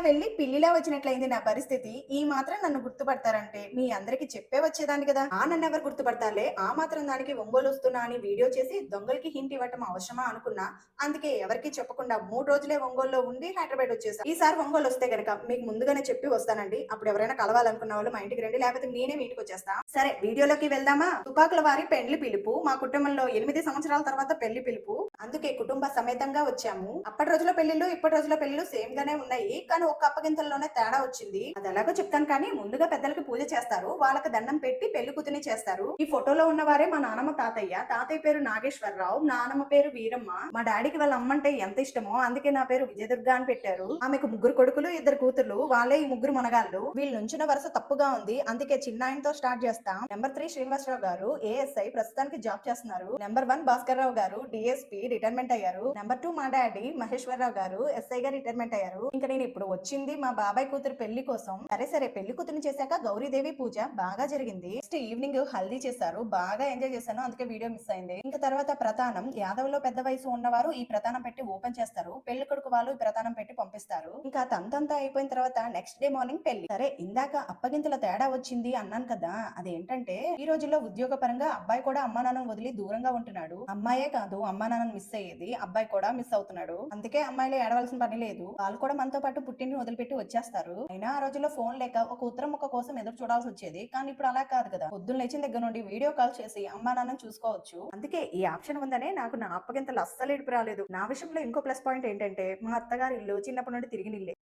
వెళ్ళి పిల్లిలా వచ్చినట్లయింది నా పరిస్థితి. ఈ మాత్రం నన్ను గుర్తుపడతారంటే మీ అందరికి చెప్పే వచ్చేదాన్ని కదా. నన్నెవరు గుర్తుపడతారులే, ఆ మాత్రం దానికి ఒంగోలు వస్తున్నా అని వీడియో చేసి దొంగలకి హింట్ ఇవ్వటం అవసరమా అనుకున్నా. అందుకే ఎవరికి చెప్పకుండా 3 రోజులే ఒంగోలులో ఉండి హైదరాబాద్ వచ్చేసా. ఈసారి ఒంగోలు వస్తే గనక మీకు ముందుగానే చెప్పి వస్తానండి. అప్పుడు ఎవరైనా కలవాలనుకున్న వాళ్ళు మా ఇంటికి రండి, లేకపోతే నేనే మీ ఇంటికి వచ్చేస్తా. సరే వీడియోలోకి వెళ్దామా. తుపాకుల వారి పెండ్లి పిలుపు. మా కుటుంబంలో 8 సంవత్సరాల తర్వాత పెళ్లి పిలుపు. అందుకే కుటుంబ సమేతంగా వచ్చాము. అప్పటి రోజుల పెళ్లిళ్ళు ఇప్పటి రోజుల పెళ్లిళ్ళు సేమ్ గానే ఉన్నాయి, కానీ ఒక్క అప్పగింతల్లోనే తేడా వచ్చింది. అది ఎలాగో చెప్తాను, కానీ ముందుగా పెద్దలకి పూజ చేస్తారు, వాళ్ళకి దండం పెట్టి పెళ్లి కూతుని చేస్తారు. ఈ ఫోటోలో ఉన్న వారే మా నానమ్మ తాతయ్య. తాతయ్య పేరు నాగేశ్వరరావు, నానమ్మ పేరు వీరమ్మ. మా డాడీకి వాళ్ళ అమ్మ అంటే ఎంత ఇష్టమో అందుకే నా పేరు విజయదుర్గ అని పెట్టారు. ఆమెకు 3 కొడుకులు 2 కూతుర్లు, వాళ్ళే ఈ 3 మనగాళ్ళు. వీళ్ళు నుంచిన వరుస తప్పుగా ఉంది, అందుకే చిన్నాయనతో స్టార్ట్ చేస్తాం. నెంబర్ 3 శ్రీనివాసరావు గారు ఏఎస్ఐ, ప్రస్తుతానికి జాబ్ చేస్తున్నారు. నెంబర్ 1 భాస్కర్ రావు గారు డిఎస్పీ, రిటైర్మెంట్ అయ్యారు. నెంబర్ 2 మా డాడీ మహేశ్వరరావు గారు ఎస్ఐ గా రిటైర్మెంట్ అయ్యారు. ఇంకా నేను ఇప్పుడు వచ్చింది మా బాబాయ్ కూతురు పెళ్లి కోసం. సరే పెళ్లి కూతురుని చేశాక గౌరీదేవి పూజ బాగా జరిగింది. నెక్స్ట్ ఈవినింగ్ హల్దీ చేశారు, బాగా ఎంజాయ్ చేశాను, అందుకే వీడియో మిస్ అయింది. ఇంకా తర్వాత ప్రతానం. యాదవ్లో పెద్ద వయసు ఉన్నవారు ఈ ప్రతానం పెట్టి ఓపెన్ చేస్తారు, పెళ్లి కొడుకు వాళ్ళు ఈ ప్రతానం పెట్టి పంపిస్తారు. ఇంకా తంతంతా అయిపోయిన తర్వాత నెక్స్ట్ డే మార్నింగ్ పెళ్లి. సరే ఇందాక అప్పగింతల తేడా వచ్చింది అన్నాను కదా, అదేంటంటే ఈ రోజుల్లో ఉద్యోగ పరంగా అబ్బాయి కూడా అమ్మా నాన్నను వదిలి దూరంగా ఉంటున్నాడు. అమ్మాయే కాదు అమ్మా నాన్నను మిస్ అయ్యేది, అబ్బాయి కూడా మిస్ అవుతున్నాడు. అందుకే అమ్మాయిలు ఏడవలసిన పని లేదు, వాళ్ళు కూడా మనతో పాటు పుట్టింటిని వదిలిపెట్టి వచ్చేస్తారు. అయినా ఆ రోజుల్లో ఫోన్ లేక ఒక ఉత్తరం ఒక కోసం ఎదురు చూడాల్సి వచ్చేది, కానీ ఇప్పుడు అలా కాదు కదా. పొద్దున్న లేచిన దగ్గర నుండి వీడియో కాల్ చేసి అమ్మా నాన్నను చూసుకోవచ్చు. అందుకే ఈ ఆప్షన్ ఉందనే నాకు నా అప్పగింతలు అస్సలు ఏడుపు రాలేదు. నా విషయంలో ఇంకో ప్లస్ పాయింట్ ఏంటంటే మా అత్తగారి ఇల్లు చిన్నప్పటి నుండి తిరిగి నిల్లే.